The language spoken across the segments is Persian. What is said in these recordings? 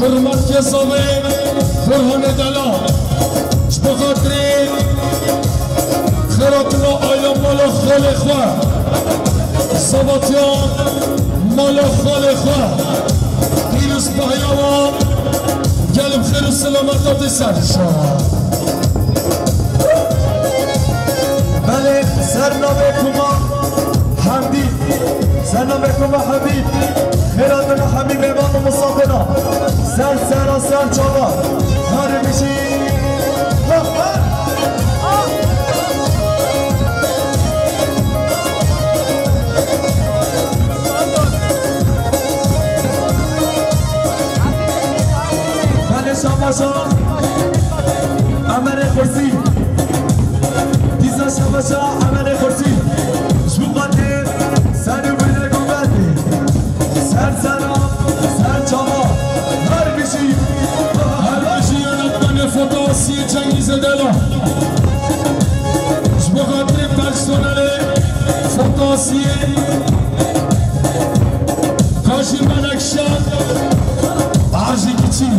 حرمت کسامه فرهان دلا بخاطری خیراتنا آیا مالا خال خواه سباتیان مالا خال خواه پیروز پهیاما گلم خیر و سلامتات سر شما بله سرنامه کما حمدی سرنامه کما حمید خیراتنا حمید امام و مصابنا سر سر سر چاوا هر میشی بله شاماشا عمر خورسی دیزا شاماشا عمر خورسی شوقاته سر بوده گوبته سر سرام سر چاوا هر میشی یادتمن فوتاسی چنگیز دلا بخاطر پرسونل فوتاسی کاشی ملکشان عرضی کچی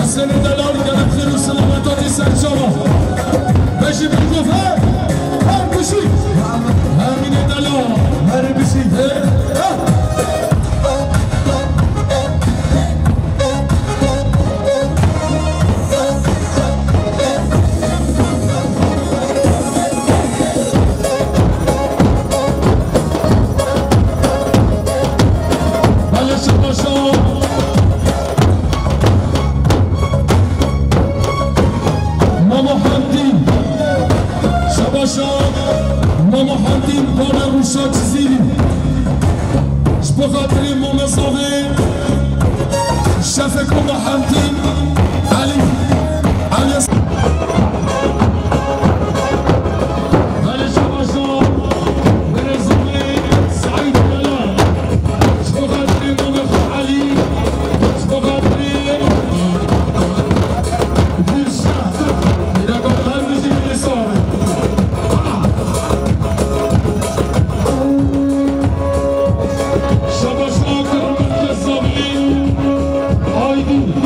حسن دلال گرم خیر و سلامتاتی سر شما بشی بگفه هم بشی همین دلال هر بشی بله شما ماما حمدین بانه روشا چیزی بخاطری ممزاوی شفق ماما حمدین علی ولی شما برزوی سعید بلال بخاطری ماما علی بخاطری دیرشا میرگم هر روزی میرساوی Haydi,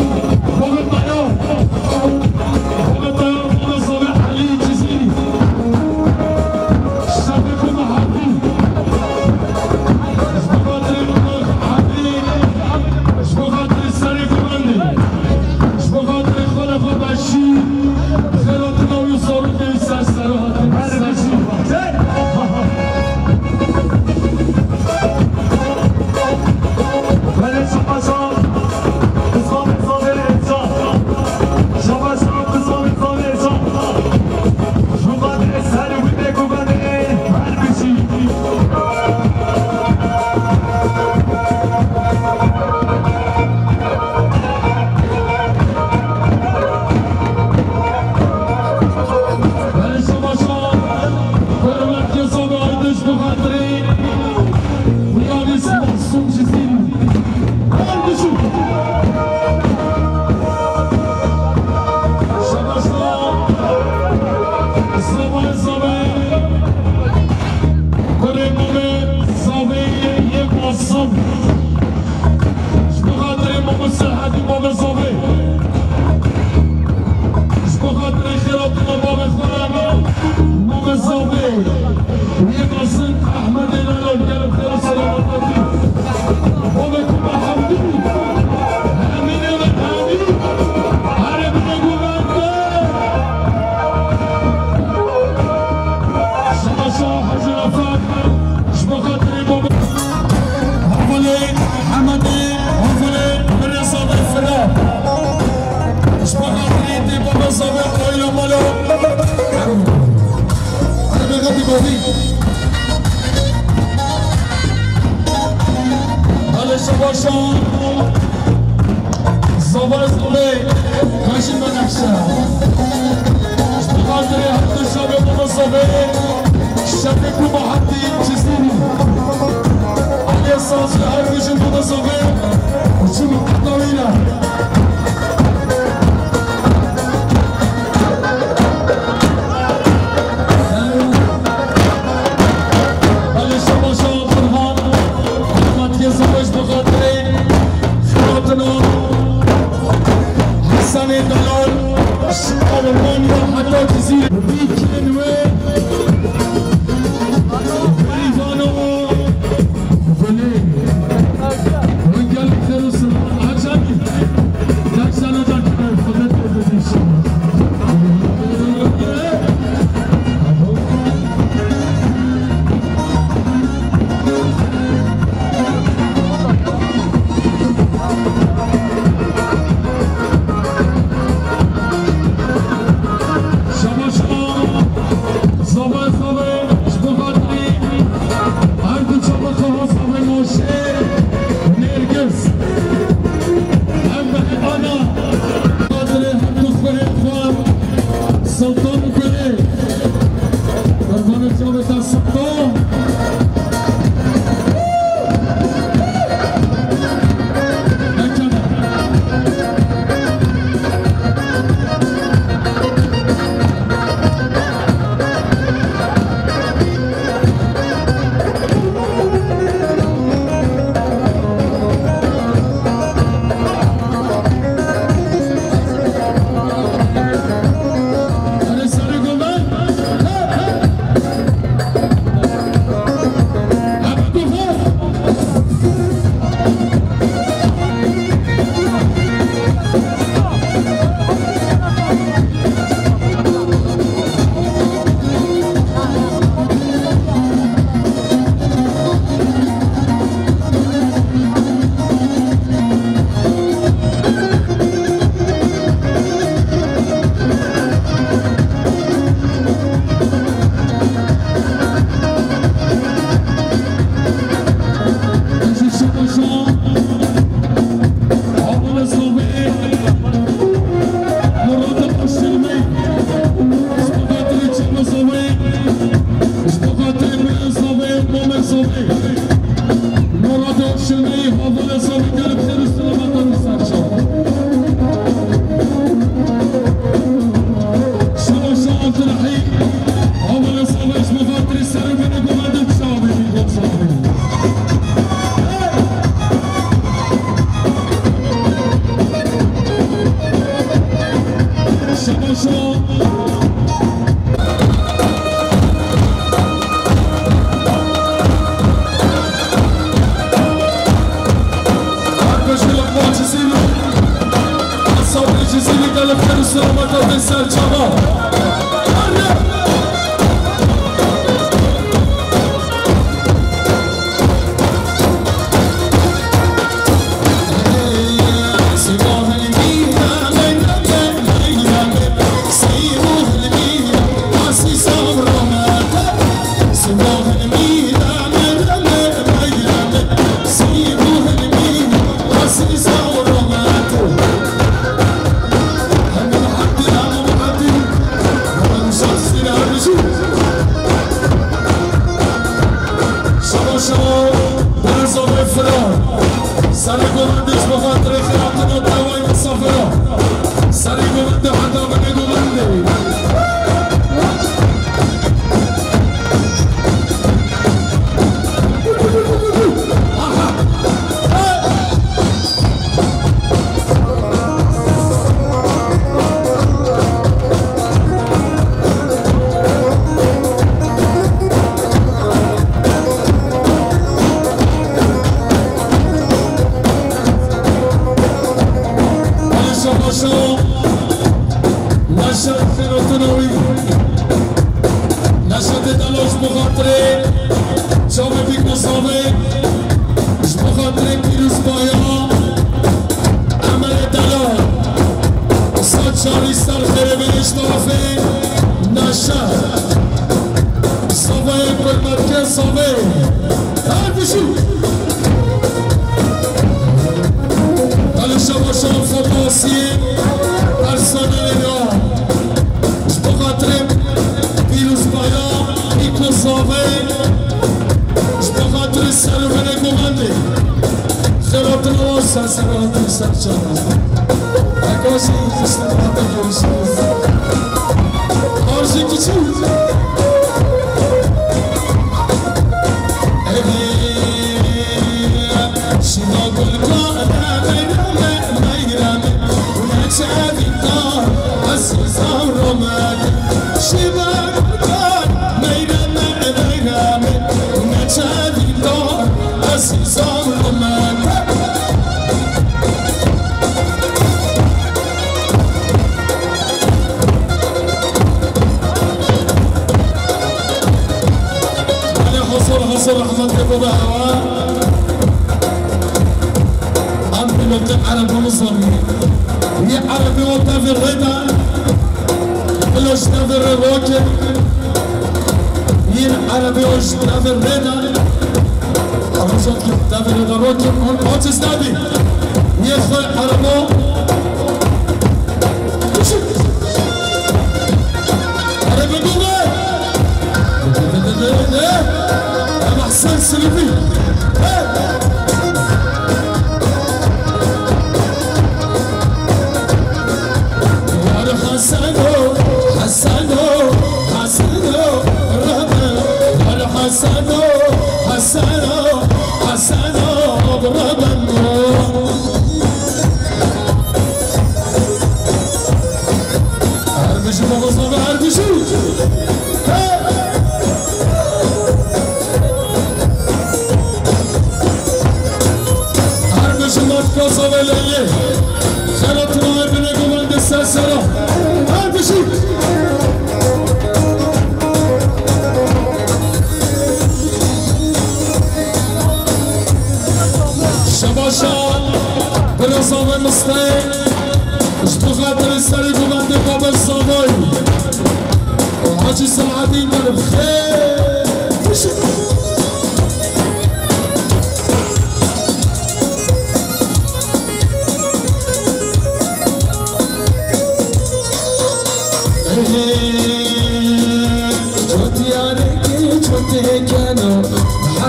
خیراتون و سرسرات سرچانه اکاسی استرات گوشیز آرزی کچی شما گل کاره میرمه اونه چه بیدار عزیزم رو مده شما گل کاره میرمه اونه چه بیدار عزیزم رو مده حصل رحمة الله هوا أنت موقع عرب مصري هي عربي وطافي الرضا بلوش تافي الروكي هي عربي وش تافي الرضا أرجوك تافي الرضا روكي هون تستابي هي خوي عربو عربي دوبي أحسن سلفي يا حسنو حسنو حسنو ربنا يا حسنو حسنو حسنو ربنا هربشي بغصب هربشي كوسو بليه خلطنا ابن قبل السلسلة هربشي شباشا بالنظام المستقيم اشتغلت السري قبل قبل الصباي وحاجي سعدين من بخير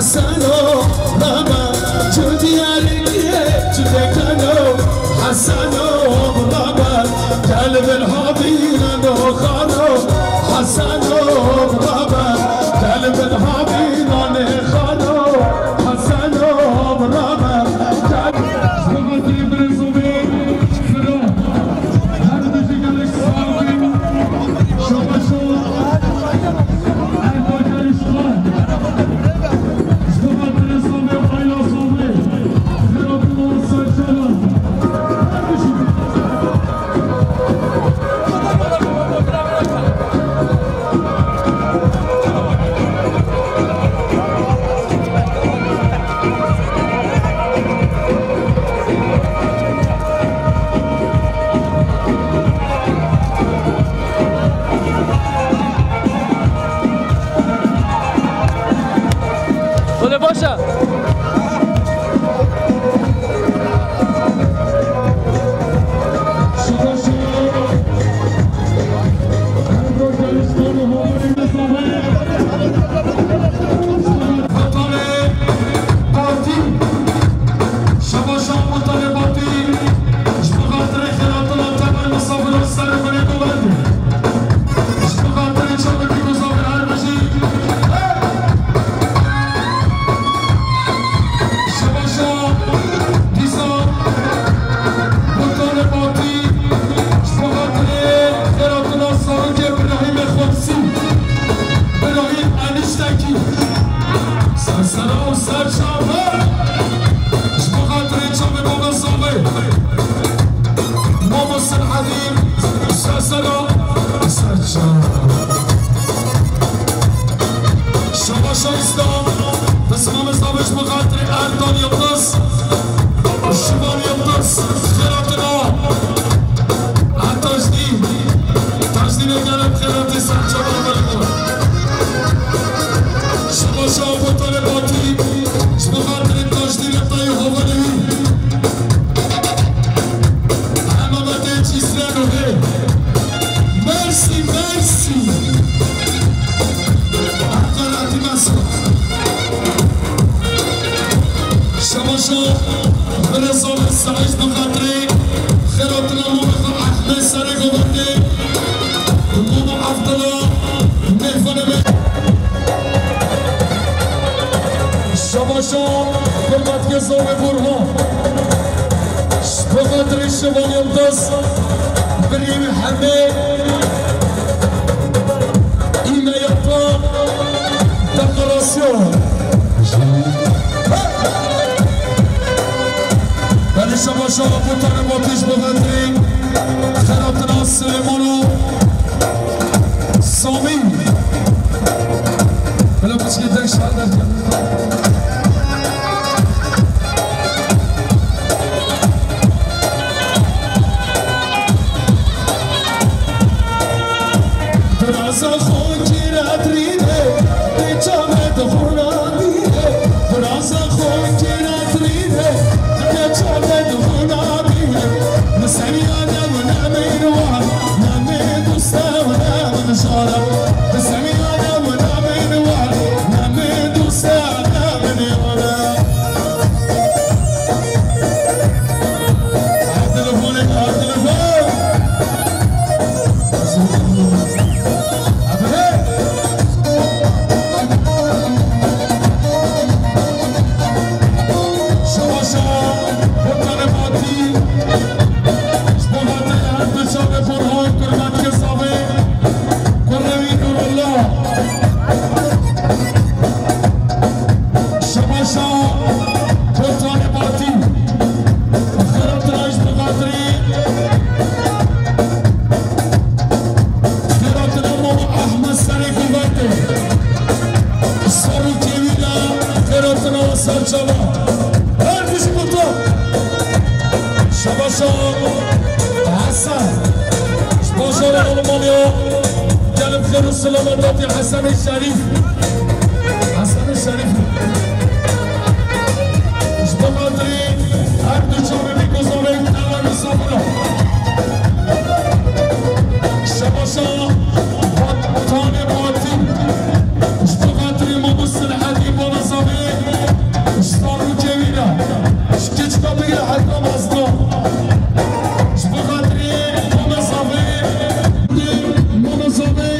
حسنو بابا جودي عليك تفكروا حسنو بابا قلب الحبيب انا خانو حسنو بابا قلب الحبيب انا خانو حسنو بابا صغتي برزومي فرو هر دجي قالك صاحبي شو Merci, merci. برسول السعيش بخاطري خيراتنا مو بخاطر أحمد سري قبرتي مو عفضلة نيفنا شباشا كلمات يزوم برهان بخاطر الشبان يلدس بريم حميد إيما يبقى دقراسيون بلی شباشا بطن باتیش بغدری خیراتنا سلیمانو سامی بلا بچه دک شهر در کن درازا خونکی ردریده بیچامه دخونا دیده درازا خونکی ردریده بیچامه دخونا دیده نسمی آدم و نمی روان نمی دوسته و نمی نشارم نسمی آدم و نمی روان نمی دوسته و نمی نیارم تلفونک تلفون سلامتی حسن الشریف حسن الشریف اش بخاطری هر دو چاره میگذاره کلام صبر شباشا تان باتی اش بخاطری مبصر حدی بالا زمه اش سارو جوینا اش کچکا بگیره حتی مزدا اش بخاطری مبصره مبصره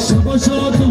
شباشات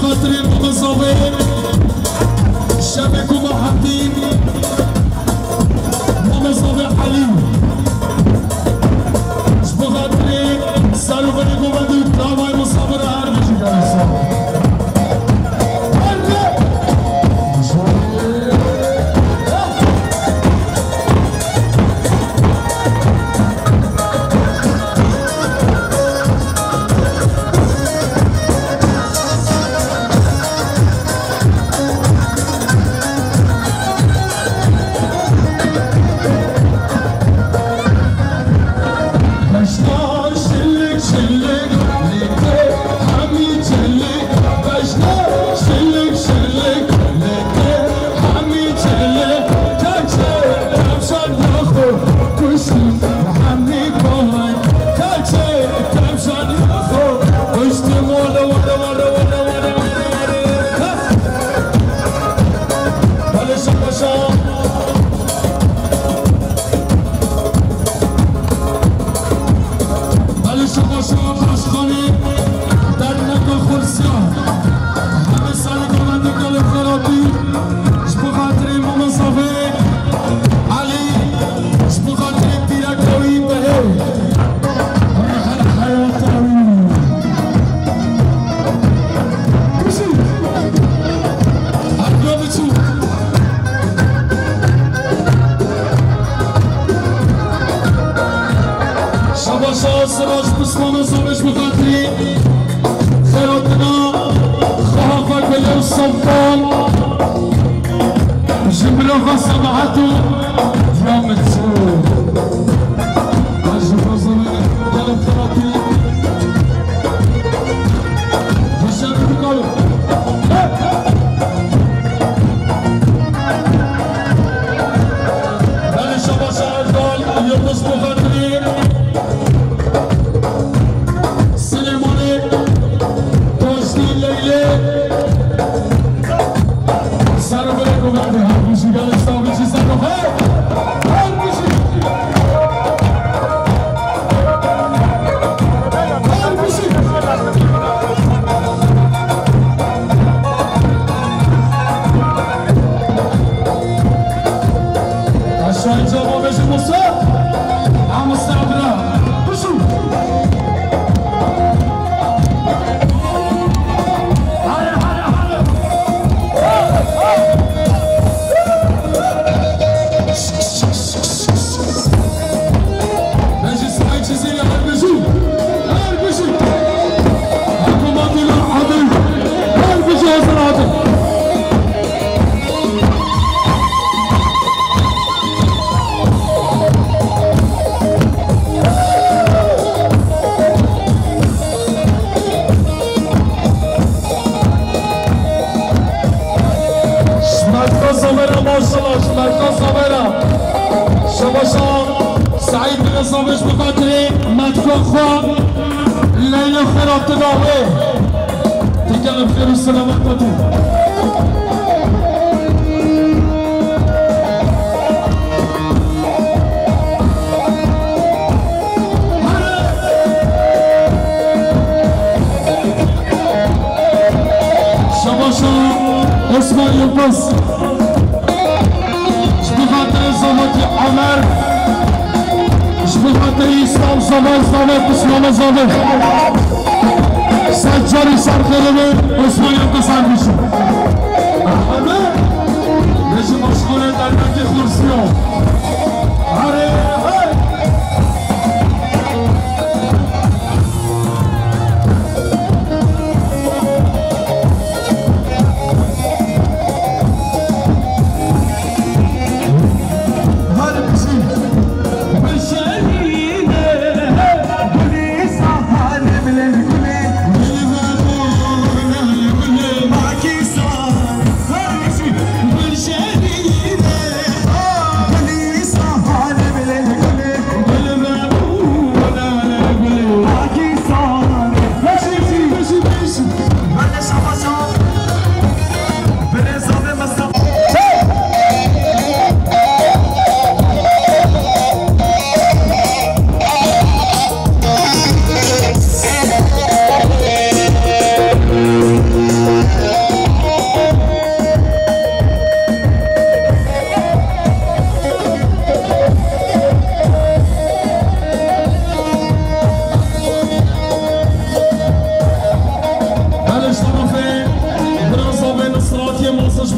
بخاطري مغصبين شبك ومحبين مغصب علي بخاطري صاروا بنيكم بدو تلاوي مصابر هار بشي قال سراج بسمان زمش بخاطري خيراتنا خافك بلو الصفان جبلو خصمعتو يوم تسور عجب زمان قلب ثلاثي بشر بقلب بل شبا شعر قال يبص بخاطري سعيد بن صابش بخاطري مدفوع خوان ليلة خيرات تداوي تكلم خير والسلامات بدو شباشا اسمع يبص بخاطر زمتي عمر بخاطر اسلام زمان اسلام زمان سجاری سرخلمه اسمای اقتصاد میشه همه نجی مشغوله در نکی خورسیون هره Beni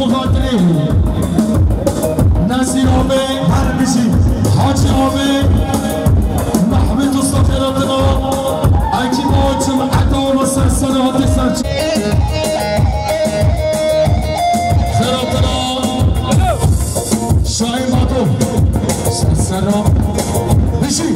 بخاطری نصیر آبه هر بشی حاجی آبه محمد دوستا خیراتنا اکی موچم عدا و سرسنات سرچ خیراتنا شای ماتو سرسنا بشی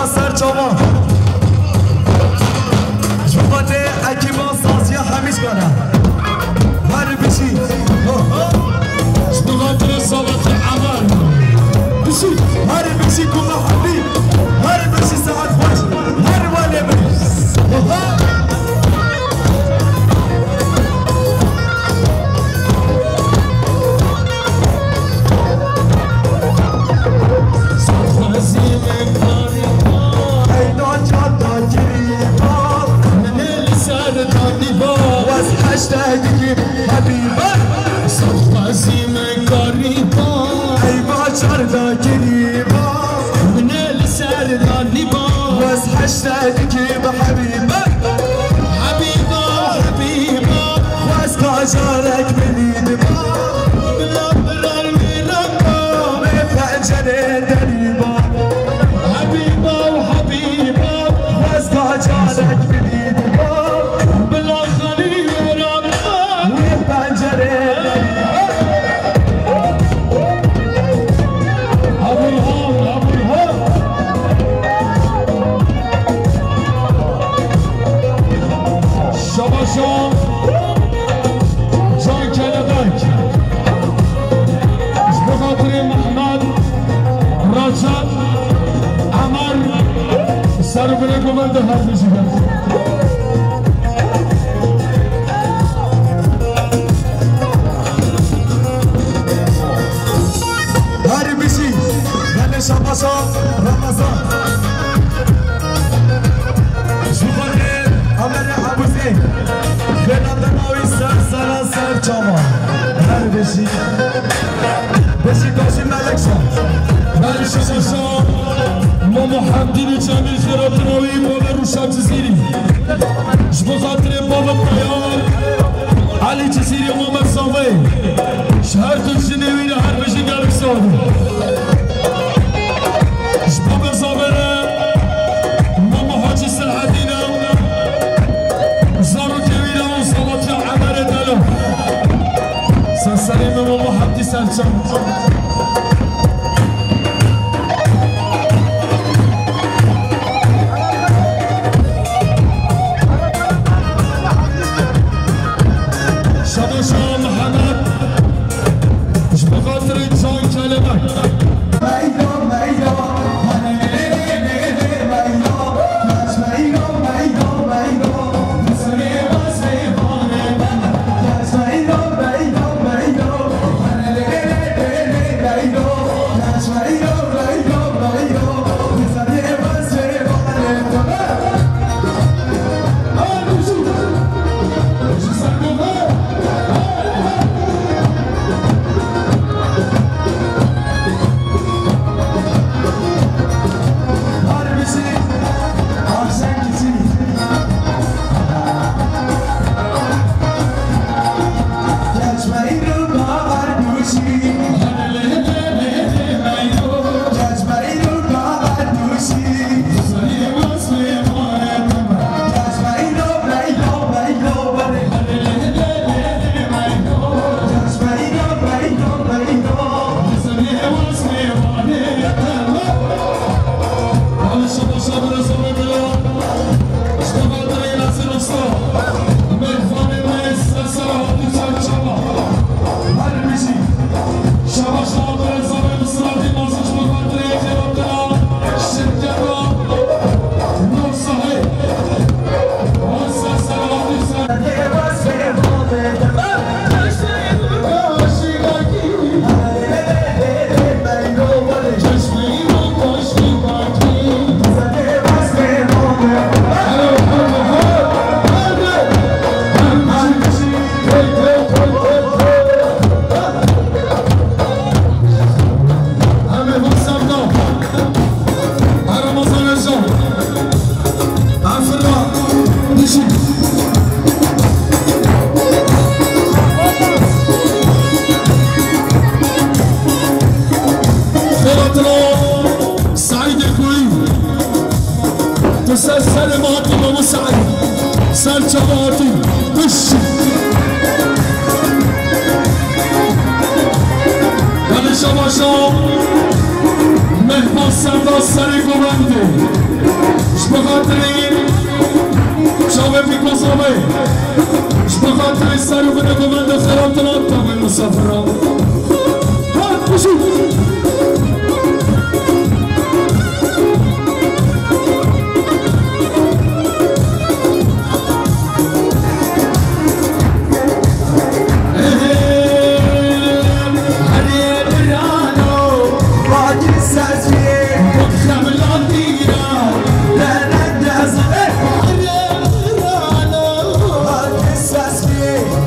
سر چاوا جوانه اکی با سازیا همیش کنه هر بشی هشتاقك حبيبة صف عزيم قريبا أي باكر دا قريبة من السر غالبا بس هشتاقك بحبيبة حبيبا حبيبا بس باكرك بليدبا بلا بلا المربا بفنجرة دريبة حبيبا وحبيبا بس باكرك بليدبا بلا خليل وربا بفنجرة دريبة أبو الهول أبو الهول شباشان جان كلبك بخاطر محمد رجب عمر سر بلکو من ده حرف میشید هر بیشی من شباشا رمضان شوخانه عمر عبوزی خیلان ناوی سر چاما هر بیشی داشی ملک شد من شباشان ما محمدین جمیل خیراتناوی بابا روشن جزیری بخاطر بابا پیام علی جزیری محمد صافی شهر تنشنوی هر بشی گلک ساده بابا زابره ماما حاجی سلحدینه زارو کویره و صلات عمر دلو سلسلیم ماما حمدی سلچم شباشان محمد مش بخاطر انسان كلمك سلماتي ومسعد سلجواتي وشي ولی شباشا مهمان سردار سری گوانده شبخاطرین شاوه پیکوزامه شبخاطرین سری گوانده خیراتنات تاوی مسافران ها وشی Yeah.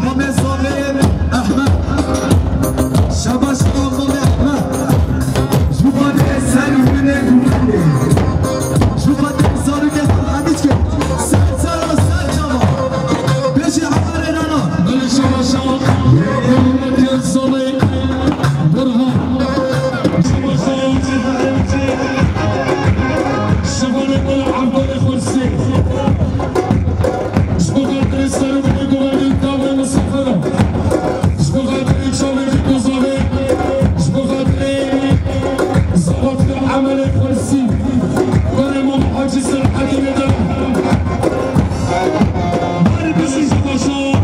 مامي صابر احمد شباش مامي احمد جوباني سالو بنك جوباني سالو كيف حديث كيف سال جما بيجي عمر انا بلش شباشا يا صلي برهان شباشا شباني بلعب بلي خرسي شبغادري سالو بنك وغادي نتابع مصفرة شبغادري تشاوي في كوزاري شبغادري زبط العمل خرسي وانا مو حاجي سرحة كده ماري بشي شباشا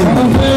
علي